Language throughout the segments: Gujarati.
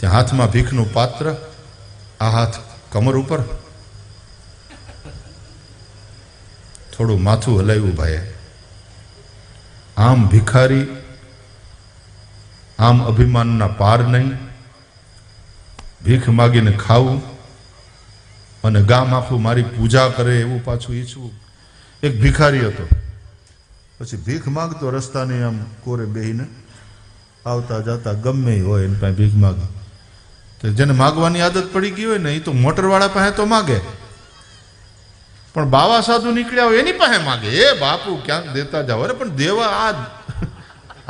ત્યાં હાથમાં ભીખનું પાત્ર, આ હાથ કમર ઉપર, થોડું માથું હલાવ્યું ભાઈએ. આમ ભિખારી, આમ અભિમાનના પાર નહીં, ભીખ માગીને ખાવું અને ગામ આખું મારી પૂજા કરે એવું પાછું ઈચ્છવું. એક ભિખારી હતો, પછી ભીખ માગતો રસ્તાની આમ કોરે બેહીને આવતા જતા ગમે હોય એની પાસે ભીખ માગે. તો જેને માગવાની આદત પડી ગઈ હોય ને એ તો મોટરવાળા પાસે તો માગે, પણ બાવા સાધુ નીકળ્યા હોય એની પાસે માગે. એ બાપુ ક્યાંક દેતા જાઓ. અરે પણ દેવા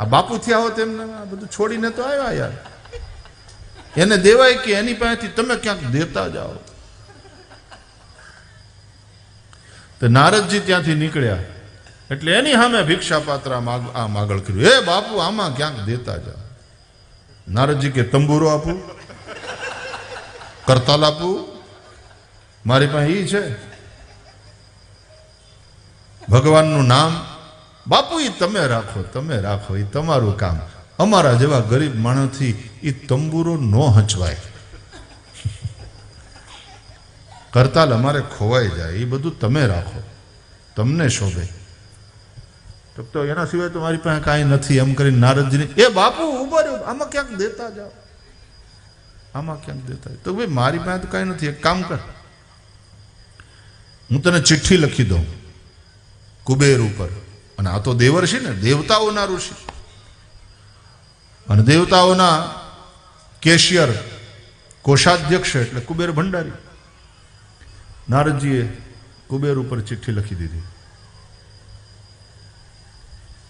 આ બાપુ થયા હોત એમને આ બધું છોડીને તો આવ્યા યાર. એને દેવાય કે એની પાસેથી તમે ક્યાંક દેતા જાઓ. તો નારદજી ત્યાંથી નીકળ્યા એટલે એની સામે ભિક્ષા પાત્ર આમ આગળ કર્યું. એ બાપુ આમાં ક્યાંક દેતા જાઓ. નારદજી કે તંબુરો આપું, કરતાલ આપું, મારી પાસે ઈ છે. ભગવાનનું નામ બાપુ એ તમે રાખો, એ તમારું કામ. અમારા જેવા ગરીબ માણસથી એ તંબુરો ન હચવાય, કરતાલ અમારે ખોવાઈ જાય, એ બધું તમે રાખો, તમને શોભે. તો એના સિવાય તો મારી પાસે કાંઈ નથી એમ કરીને નારદજીને, એ બાપુ ઉભા રહ્યો, આમાં ક્યાંક દેતા જાઓ, આમાં ક્યાંક દેતા. તો ભાઈ મારી પાસે તો કાંઈ નથી, એક કામ કર, હું તને ચિઠ્ઠી લખી દઉં કુબેર ઉપર. અને આ તો દેવર્ષિ ને, દેવતાઓના ઋષિ અને દેવતાઓના કેશિયર, કોષાધ્યક્ષ એટલે કુબેર ભંડારી. નારદજીએ કુબેર ઉપર ચિઠ્ઠી લખી દીધી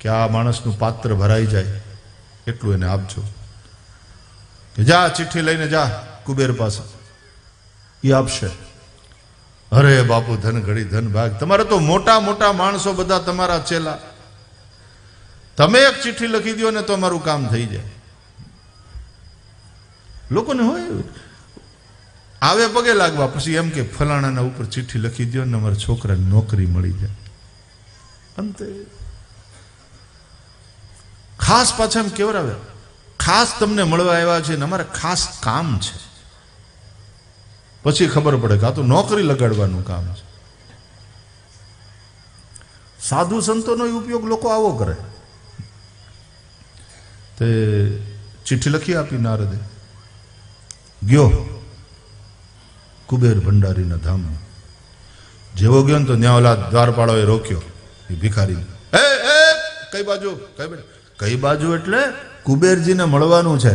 કે આ માણસનું પાત્ર ભરાઈ જાય એટલું એને આપજો. જા ચિઠ્ઠી લઈને જા કુબેર પાસે, એ આપશે. અરે બાપુ ધન ઘડી ધન ભાગ, તમારે તો મોટા મોટા માણસો બધા તમારા ચેલા, તમે એક ચિઠ્ઠી લખી દો ને તો અમારું કામ થઈ જાય. લોકોને હોય આવે પગે લાગવા, પછી એમ કે ફલાણાના ઉપર ચિઠ્ઠી લખી દો ને અમારા છોકરાને નોકરી મળી જાય. અંતે ખાસ પાછા એમ કેવરાવે, ખાસ તમને મળવા આવ્યા છે ને અમારે ખાસ કામ છે. પછી ખબર પડે કે આ તો નોકરી લગાડવાનું કામ છે. સાધુ સંતોનો ઉપયોગ લોકો આવો કરે. તે ચિઠ્ઠી લખી આપી નારદે, ગયો કુબેર ભંડારીના ધામમાં. જેવો ગયો ને તો ન્યા ઓલા દ્વારપાળોએ રોક્યો એ ભિખારી. એ કઈ બાજુ? કઈ બાજુ એટલે કુબેરજીને મળવાનું છે.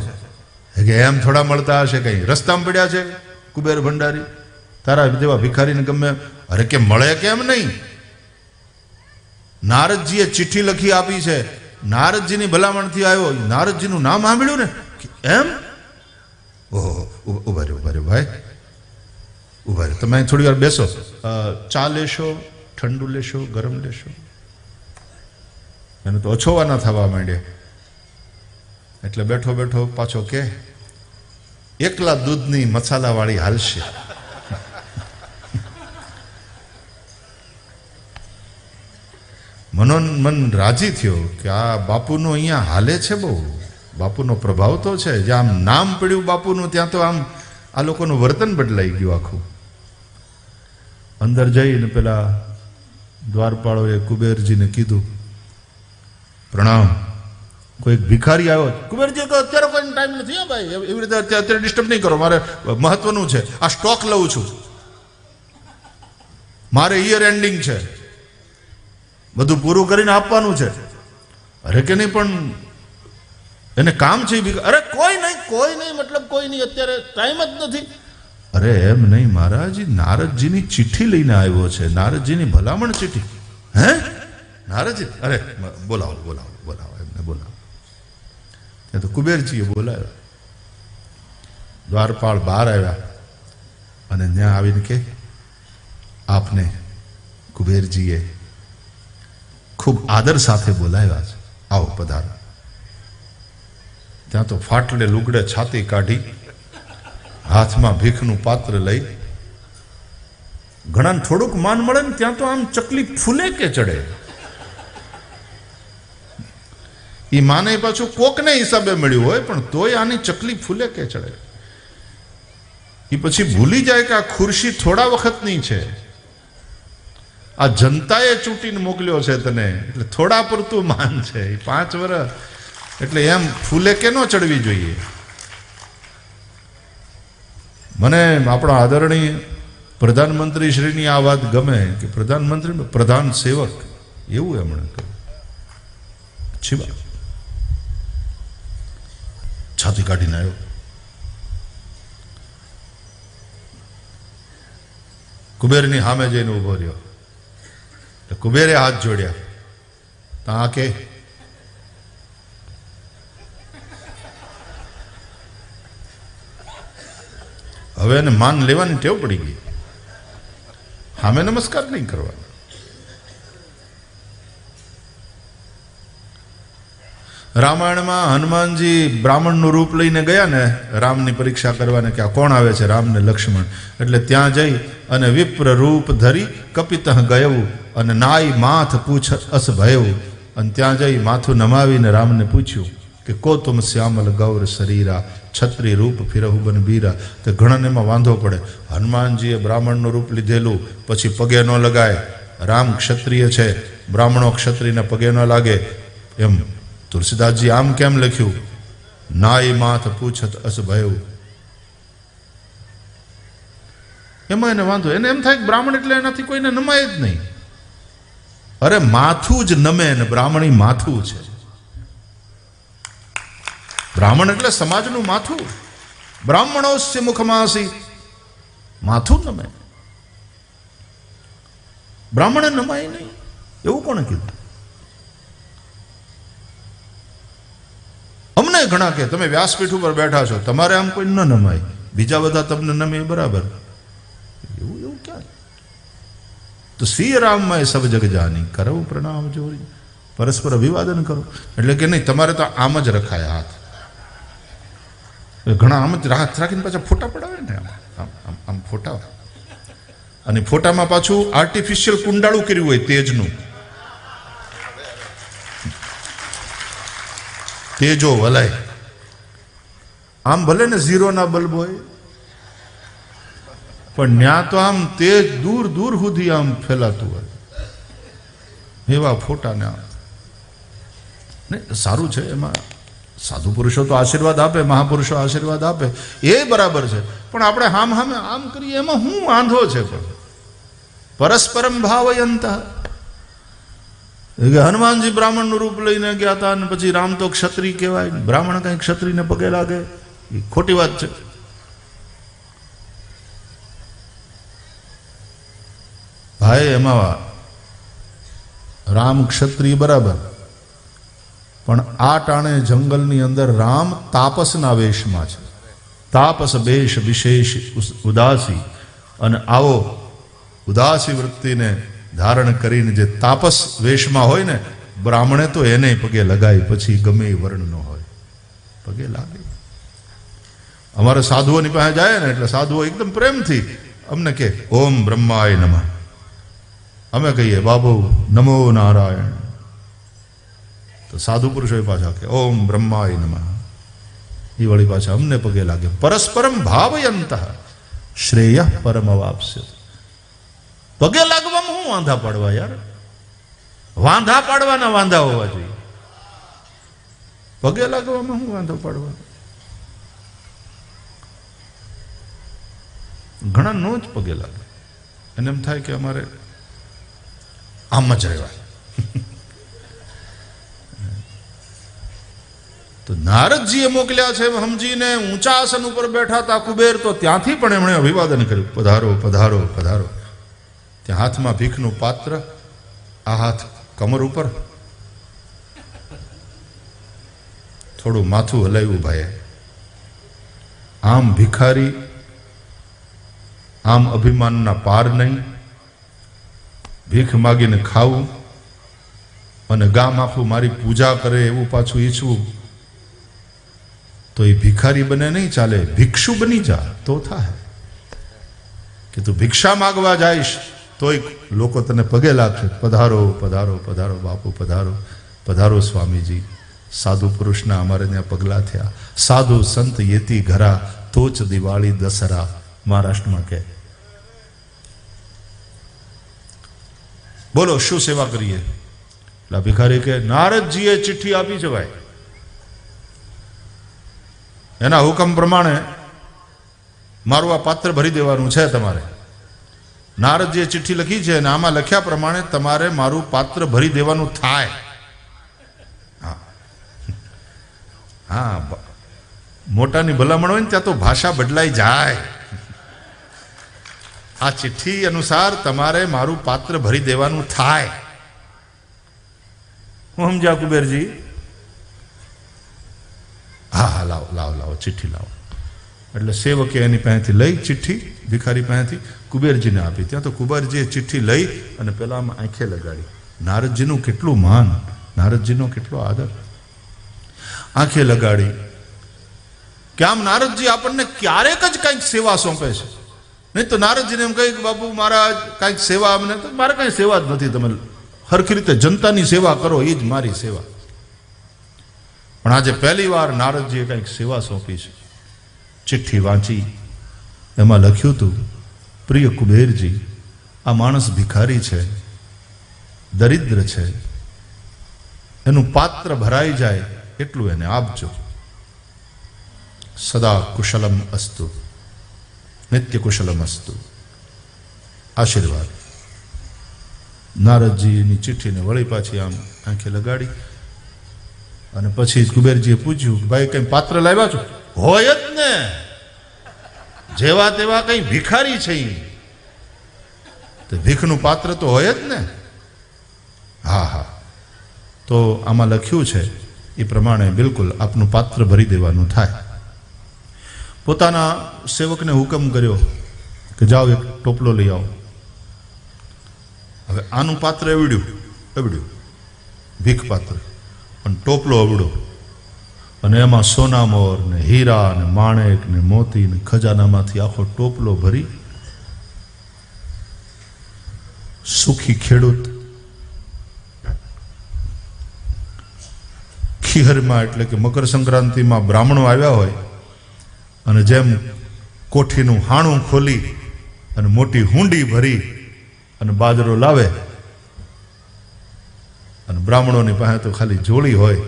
કે એમ થોડા મળતા હશે, કઈ રસ્તામાં પડ્યા છે કુબેર ભંડારી તારા જેવા ભિખારીને ગમે? અરે કે મળે કેમ નહીં? નારદજીએ ચિઠ્ઠી લખી આપી છે, નારદજીની ભલામણથી આવ્યો. નારદજીનું નામ સાંભળ્યું ને એમ? ઓહો, ઉભા રહ્યો ભાઈ, ઉભા રહ્યો. તમે થોડી વાર બેસો, ચા લેશો, ઠંડુ લેશો, ગરમ લેશો? એને તો અછોવાના થવા માંડ્યા. એટલે બેઠો બેઠો પાછો કે એકલા દૂધની મસાલાવાળી હાલશે. મનોમન રાજી થયો કે આ બાપુનું અહીંયા હાલે છે, બહુ બાપુનો પ્રભાવ તો છે. જ્યાં આમ નામ પડ્યું બાપુનું ત્યાં તો આમ આ લોકોનું વર્તન બદલાઈ ગયું આખું. અંદર જઈને પેલા દ્વારપાળોએ કુબેરજીને કીધું, પ્રણામ. કોઈ ભિખારી આવ્યો. કુબેરજી કહો અત્યારે કોઈ ટાઈમ નથી ભાઈ, એવી રીતે અત્યારે ડિસ્ટર્બ નહીં કરો, મારે મહત્વનું છે, આ સ્ટોક લઉં છું, મારે યર એન્ડિંગ છે, બધું પૂરું કરીને આપવાનું છે. અરે કે નહીં પણ એને કામ છે. અરે કોઈ નહીં મતલબ કોઈ નહીં, અત્યારે ટાઈમ જ નથી. અરે એમ નહીં મહારાજ, નારદજીની ચિઠ્ઠી લઈને આવ્યો છે, નારદજીની ભલામણ ચિઠ્ઠી. હે નારદજી? અરે બોલાવો એમને બોલાવો. ત્યાં તો કુબેરજીએ બોલાવ્યો. દ્વારપાળ બહાર આવ્યા અને ત્યાં આવીને કે આપને કુબેરજીએ ખૂબ આદર સાથે બોલાવ્યા છે, આવો પધારો. ત્યાં તો ફાટલે લુગડે છાતી કાઢી, હાથમાં ભીખનું પાત્ર લઈ, ઘણાને થોડુંક માન મળે ને ત્યાં તો આમ ચકલી ફૂલે કે ચડે. એ માને પાછું કોકને હિસાબે મળ્યું હોય, પણ તોય આની ચકલી ફૂલે કે ચડે. એ પછી ભૂલી જાય કે આ ખુરશી થોડા વખતની છે, આ જનતાએ ચૂંટીને મોકલ્યો છે તને, એટલે થોડા પૂરતું માન છે. 5 વર્ષ એટલે એમ ફૂલે કે ન ચડવી જોઈએ. મને આપણા આદરણીય પ્રધાનમંત્રી શ્રીની આ વાત ગમે કે પ્રધાનમંત્રી પ્રધાન સેવક એવું એમણે કહ્યું. અચ્છી વાત. છાતી કાઢીને આવ્યો. કુબેરની સામે જઈને ઉભો રહ્યો. કુબેરે હાથ જોડ્યા. તા કે હવે એને માન લેવાની ટેવ પડી ગઈ. સામે નમસ્કાર નહીં કરવાના. રામાયણમાં હનુમાનજી બ્રાહ્મણનું રૂપ લઈને ગયા ને રામની પરીક્ષા કરવાને કે આ કોણ આવે છે, રામ ને લક્ષ્મણ. એટલે ત્યાં જઈ અને વિપ્ર રૂપ ધરી કપિતઃ ગયું અને નાઈ માથ પૂછ અસ ભયું. અને ત્યાં જઈ માથું નમાવીને રામને પૂછ્યું કે કો તુમ શ્યામલ ગૌર શરીરા છત્રી રૂપ ફિરહુ બન બીરા. તે ઘણાને એમાં વાંધો પડે. હનુમાનજીએ બ્રાહ્મણનું રૂપ લીધેલું, પછી પગે ન લગાય. રામ ક્ષત્રિય છે, બ્રાહ્મણો ક્ષત્રિયને પગે ન લાગે. એમ તુલસીદાસજી આમ કેમ લખ્યું? નાઈ માથ પૂછત અસ ભયું. એમાં એને વાંધો. એને એમ થાય કે બ્રાહ્મણ એટલે એનાથી કોઈને નમાય જ નહીં. અરે માથું જ નમે ને બ્રાહ્મણી માથું છે. બ્રાહ્મણ એટલે સમાજનું માથું. બ્રાહ્મણોસ્ય મુખમાસી, માથું નમે. બ્રાહ્મણે નમાય નહીં એવું કોણે કીધું? અમને ઘણા કે તમે વ્યાસપીઠ ઉપર બેઠા છો, તમારે આમ કોઈ ન નમાય, બીજા બધા તમને નમે બરાબર. એવું એવું ક્યાં? તો શ્રી રામમાં સબ જગ જાની કરો પ્રણામ જોરી, પરસ્પર અભિવાદન કરો. એટલે કે નહીં, તમારે તો આમ જ રખાય હાથ. ઘણા આમ જ હાથ રાખીને પાછા ફોટા પડાવે ને, આમ આમ ફોટા. અને ફોટામાં પાછું આર્ટિફિશિયલ કુંડાળું કર્યું હોય તેજનું. તેજો વલાય. આમ ભલે ને 0 ના બલ્બ હોય, પણ ન્યા તો આમ તેજ દૂર દૂર સુધી આમ ફેલાતું હોય. એવા ફોટા ને ને સારું છે. એમાં સાધુ પુરુષો તો આશીર્વાદ આપે, મહાપુરુષો આશીર્વાદ આપે, એ બરાબર છે. પણ આપણે હામ હામે આમ કરીએ એમાં શું વાંધો છે? પણ પરસ્પરમ ભાવયંત. હનુમાનજી બ્રાહ્મણનું રૂપ લઈને ગયા હતા અને પછી રામ તો ક્ષત્રિય કહેવાય. બ્રાહ્મણ કઈ ક્ષત્રિયને પગે લાગે? એ ખોટી વાત છે. ભાઈ એમાં રામ ક્ષત્રિય બરાબર, પણ આ ટાણે જંગલની અંદર રામ તાપસના વેશમાં છે. તાપસ વેશ વિશેષ ઉદાસી. અને આવો ઉદાસી વૃત્તિને ધારણ કરીને જે તાપસ વેશમાં હોય ને, બ્રાહ્મણે તો એને પગે લગાય, પછી ગમે એ વર્ણનો હોય પગે લાગે. અમારે સાધુઓની પાસે જાય ને એટલે સાધુઓ એકદમ પ્રેમથી અમને કે ઓમ બ્રહ્માય નમઃ. અમે કહીએ બાબુ નમો નારાયણ. તો સાધુ પુરુષો પાછા કે ઓમ બ્રહ્માય નમઃ. એ વળી પાછા અમને પગે લાગે. પરસ્પરમ ભાવયંત શ્રેય પરમ અવાપ્સ્ય. પગે લાગવામાં શું વાંધા પાડવા યાર? વાંધા પાડવાના વાંધા હોવા જોઈએ. પગે લાગવામાં શું વાંધો પાડવા? ઘણા નો જ પગે લાગે. એને એમ થાય કે અમારે આમ જ રહેવાય. તો નારદજીએ મોકલ્યા છે સમજીને. ઊંચા આસન ઉપર બેઠા હતા કુબેર, તો ત્યાંથી પણ એમણે અભિવાદન કર્યું. પધારો પધારો પધારો. ત્યાં હાથમાં ભીખનું પાત્ર, આ હાથ કમર ઉપર, થોડું માથું હલાવ્યું ભાઈએ. આમ ભિખારી, આમ અભિમાનના પાર નહીં. ભીખ માગીને ખાવું અને ગામ આખું મારી પૂજા કરે એવું પાછું ઈચ્છવું, તો એ ભિખારી બને નહીં ચાલે. ભિક્ષુ બની જા તો થાય. કે તું ભિક્ષા માગવા જઈશ તોય લોકો તને પગે લાગશે. પધારો પધારો પધારો બાપુ, પધારો પધારો સ્વામીજી. સાધુ પુરુષના અમારે ત્યાં પગલા થયા. સાધુ સંત યેતી ઘરા, તોચ દિવાળી દસરા. મહારાષ્ટ્રમાં કહે. બોલો શું સેવા કરીએ? એટલે ભિખારી કે નારદજીએ ચિઠ્ઠી આપી છે ભાઈ, એના હુકમ પ્રમાણે મારું આ પાત્ર ભરી દેવાનું છે તમારે. નારદજીએ ચિઠ્ઠી લખી છે અને આમાં લખ્યા પ્રમાણે તમારે મારું પાત્ર ભરી દેવાનું થાય. હા, મોટાની ભલામણ હોય ને ત્યાં તો ભાષા બદલાઈ જાય. આ ચિઠ્ઠી અનુસાર તમારે મારું પાત્ર ભરી દેવાનું થાય. હું સમજ્યા કુબેરજી? હા હા, લાવો લાવો લાવો ચિઠ્ઠી લાવો. એટલે સેવકે એની પાસેથી લઈ ચિઠ્ઠી, ભિખારી પાસેથી કુબેરજીને આપી. ત્યાં તો કુબેરજીએ ચિઠ્ઠી લઈ અને પેલામાં આંખે લગાડી. નારદજીનું કેટલું માન, નારદજીનો કેટલો આદર. આંખે લગાડી કે આમ નારદજી આપણને ક્યારેક જ કંઈક સેવા સોંપે છે. નહીં તો નારદજીને એમ કહે કે બાપુ મારા કાંઈક સેવા અમને, તો મારે કાંઈ સેવા જ નથી, તમે હરખી રીતે જનતાની સેવા કરો, એ જ મારી સેવા. પણ આજે પહેલી વાર નારદજીએ કંઈક સેવા સોંપી છે. ચિઠ્ઠી વાંચી, એમાં લખ્યું હતું, પ્રિય કુબેરજી, આ માણસ ભિખારી છે, દરિદ્ર છે, એનું પાત્ર ભરાઈ જાય એટલું એને આપજો. સદા કુશલમ અસ્તુ, નિત્ય કુશલમ અસ્તુ. આશીર્વાદ. નારદજીની ચિઠ્ઠીને વળી પાછી આમ આંખે લગાડી અને પછી કુબેરજીએ પૂછ્યું કે ભાઈ કઈ પાત્ર લાવ્યા છો? હોય જ ને, જેવા તેવા કઈ ભિખારી છે, તો ભીખનું પાત્ર તો હોય જ ને. હા હા, તો આમાં લખ્યું છે એ પ્રમાણે બિલકુલ આપનું પાત્ર ભરી દેવાનું થાય. પોતાના સેવકને હુકમ કર્યો કે જાઓ એક ટોપલો લઈ આવો. હવે આનું પાત્ર એવડ્યું ભીખ પાત્ર, પણ ટોપલો અવડો, અને એમાં સોનામોર ને હીરા ને માણેક ને મોતી ને ખજાનામાંથી આખો ટોપલો ભરી સુખી ખેડૂત ખીહરમાં, એટલે કે મકર સંક્રાંતિમાં બ્રાહ્મણો આવ્યા હોય અને જેમ કોઠીનું હાણું ખોલી અને મોટી હુંડી ભરી અને બાજરો લાવે, અને બ્રાહ્મણોની પાસે તો ખાલી જોડી હોય,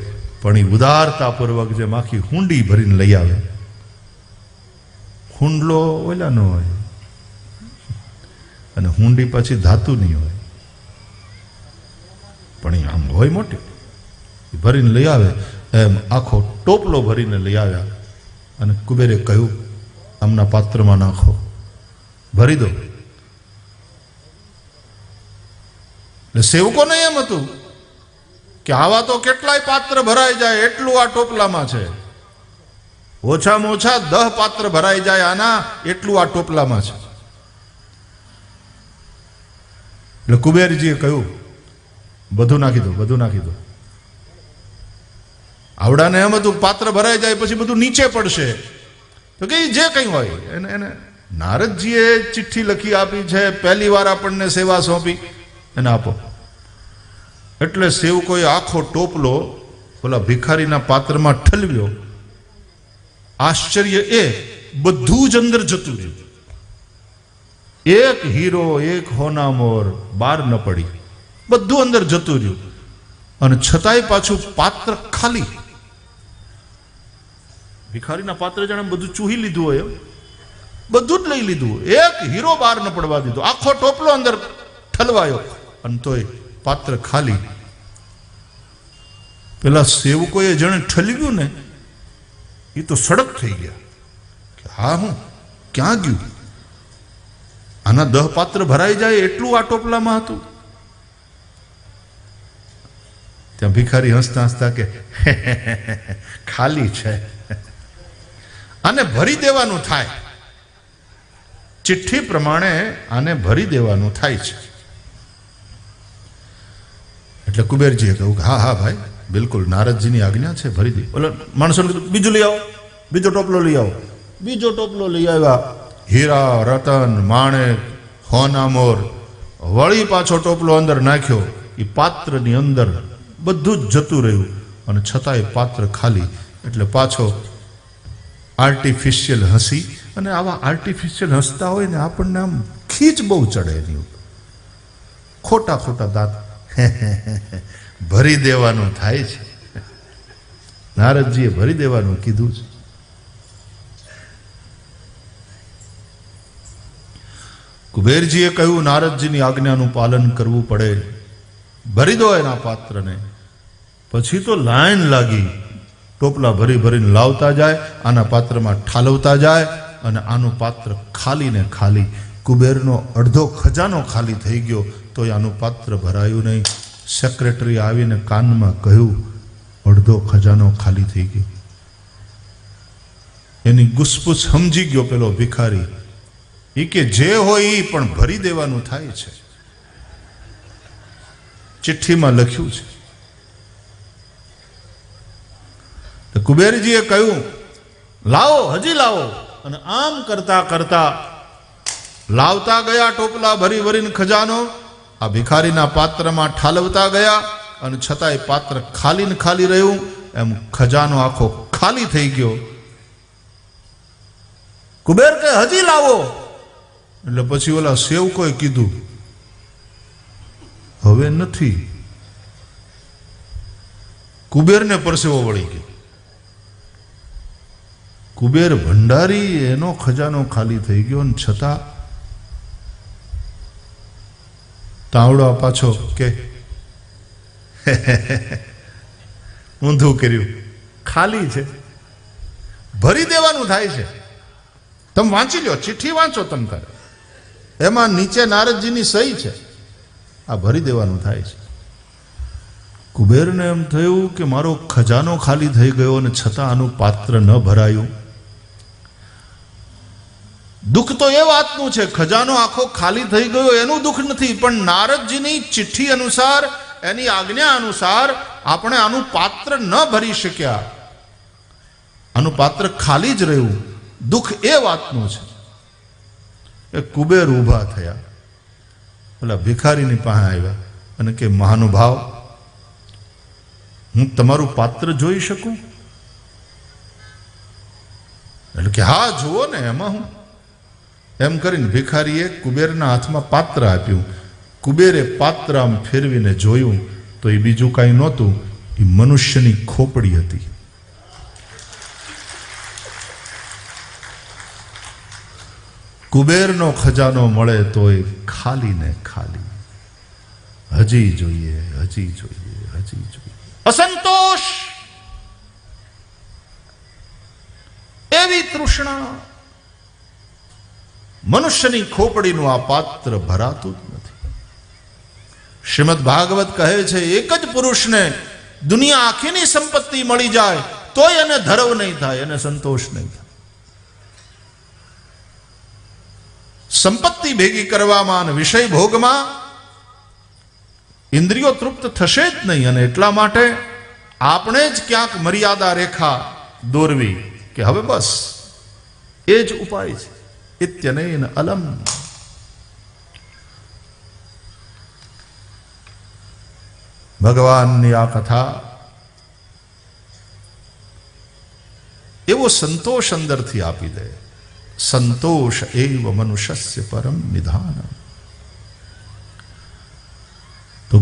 પણ એ ઉદારતાપૂર્વક જેમ આખી હુંડી ભરીને લઈ આવે. હુંડલો ઓલાનો હોય અને હુંડી પછી ધાતુની હોય, પણ એ આમ હોય મોટી, ભરીને લઈ આવે. એમ આખો ટોપલો ભરીને લઈ આવ્યા અને કુબેરે કહ્યું આમના પાત્રમાં નાખો, ભરી દો. એટલે સેવકોને એમ હતું કે આવા તો કેટલાય પાત્ર ભરાઈ જાય એટલું આ ટોપલામાં છે, ઓછામાં ઓછા 10 પાત્ર ભરાઈ જાય આના એટલું આ ટોપલામાં છે. એટલે કુબેરજીએ કહ્યું બધું નાખી દો, બધું નાખી દો. આવડાને એમ હતું પાત્ર ભરાઈ જાય પછી બધું નીચે પડશે, તો કે જે કંઈ હોય એને નારદજીએ ચિઠ્ઠી લખી આપી છે, પહેલી વાર આપણને સેવા સોંપી, એને આપો. એટલે સેવકોએ આખો ટોપલો ઓલા ભિખારીના પાત્રમાં ઠલવ્યો. આશ્ચર્ય એ બધું જ અંદર જતું રહ્યું, એક હીરો એક હોનામોર બહાર ન પડી, બધું અંદર જતું રહ્યું. અને છતાંય પાછું પાત્ર ખાલી. ભિખારીના પાત્ર જાણે બધું ચૂહી લીધું હોય એમ, બધું જ લઈ લીધું, એક હીરો બહાર ન પડવા દીધો. આખો ટોપલો અંદર ઠલવાયો અને તોય પાત્ર ખાલી. પેલા સેવકોએ જેણે ઠલવ્યું ને એ તો સડક થઈ ગયા કે હા હું ક્યાં ગયું, આના 10 પાત્ર ભરાઈ જાય એટલું આ ટોપલામાં હતું. ત્યાં ભિખારી હસતા હસતા કે ખાલી છે, આને ભરી દેવાનું થાય. ચિઠ્ઠી પ્રમાણે આને ભરી દેવાનું થાય છે. એટલે કુબેરજીએ કહ્યું કે હા હા ભાઈ, બિલકુલ નારદજીની આજ્ઞા છે, ભરી દે. ઓલા માણસોને કીધું બીજું લઈ આવો, બીજો ટોપલો લઈ આવો. બીજો ટોપલો લઈ આવ્યા, હીરા રતન માણેક હોનામોર. વળી પાછો ટોપલો અંદર નાખ્યો, એ પાત્રની અંદર બધું જ જતું રહ્યું અને છતાંય પાત્ર ખાલી. એટલે પાછો આર્ટિફિશિયલ હસી અને આવા આર્ટિફિશિયલ હસતા હોય ને આપણને આમ ખીચ બહુ ચડે એની ઉપર. ખોટા ખોટા દાંત ભરી દેવાનું થાય છે. નારદજીએ ભરી દેવાનું કીધું છે. કુબેરજીએ કહ્યું નારદજીની આજ્ઞાનું પાલન કરવું પડે, ભરી દો એના પાત્રને. પછી તો લાઈન લાગી, ટોપલા ભરી ભરીને લાવતા જાય, આના પાત્રમાં ઠાલવતા જાય અને આનું પાત્ર ખાલી ને ખાલી. કુબેરનો અડધો ખજાનો ખાલી થઈ ગયો તો આનું પાત્ર ભરાયું નહીં. સેક્રેટરી આવીને કાનમાં કહ્યું અડધો ખજાનો ખાલી થઈ ગયો. એની ગુસપુસ સમજી ગયો પેલો ભિખારી. એ કે જે હોય એ પણ ભરી દેવાનું થાય છે. ચિઠ્ઠીમાં લખ્યું છે. તો કુબેરજીએ કહ્યું લાવો, હજી લાવો. અને આમ કરતા કરતા લાવતા ગયા ટોપલા ભરી ભરીને ખજાનો. આ ભિખારીના પાત્રમાં ઠાલવતા ગયા અને છતાંય પાત્ર ખાલી ને ખાલી રહ્યું. એમ ખજાનો આખો ખાલી થઈ ગયો. કુબેર કે હજી લાવો. એટલે પછી ઓલા સેવકોએ કીધું હવે નથી. કુબેરને પરસેવો વળી ગયો. કુબેર ભંડારી, એનો ખજાનો ખાલી થઈ ગયો અને છતાં તાવડો પાછો કે ઊંધું કર્યું, ખાલી છે, ભરી દેવાનું થાય છે. તમે વાંચી લો, ચિઠ્ઠી વાંચો તમ તારે, એમાં નીચે નારદજીની સહી છે. આ ભરી દેવાનું થાય છે. કુબેરને એમ થયું કે મારો ખજાનો ખાલી થઈ ગયો અને છતાં આનું પાત્ર ન ભરાયું. દુઃખ તો એ વાતનું છે, ખજાનો આખો ખાલી થઈ ગયો એનું દુઃખ નથી, પણ નારદજીની ચિઠ્ઠી અનુસાર, એની આજ્ઞા અનુસાર આપણે આનું પાત્ર ન ભરી શક્યા, આનું પાત્ર ખાલી જ રહ્યું. દુઃખ એ વાતનું છે. એ કુબેર ઊભા થયા, પેલા ભિખારીની પાસે આવ્યા અને કે મહાનુભાવ, હું તમારું પાત્ર જોઈ શકું? એટલે કે હા જુઓ ને, એમાં હું. એમ કરીને ભિખારીએ કુબેરના હાથમાં પાત્ર આપ્યું. કુબેરે પાત્ર આમ ફેરવીને જોયું તો એ બીજું કાંઈ નહોતું, એ મનુષ્યની ખોપડી હતી. કુબેરનો ખજાનો મળે તો એ ખાલી ને ખાલી. હજી જોઈએ, હજી જોઈએ, હજી જોઈએ. અસંતોષ, એવી તૃષ્ણા. મનુષ્યની ખોપડીનું આ પાત્ર ભરાતું જ નથી. શ્રીમદ ભાગવત કહે છે એક જ પુરુષને દુનિયા આખીની સંપત્તિ મળી જાય તોય એને ધર્વ નહીં થાય, એને સંતોષ નહીં થાય. સંપત્તિ ભેગી કરવામાં અને વિષય ભોગમાં ઇન્દ્રિયો તૃપ્ત થશે જ નહીં. અને એટલા માટે આપણે જ ક્યાંક મર્યાદા રેખા દોરવી કે હવે બસ એ જ ઉપાય છે. ઇત્યનેન અલમ. ભગવાનની આ કથા એવો સંતોષ અંદરથી આપી દે. સંતોષ એવ મનુષ્યસ્ય પરમ નિધાન. તો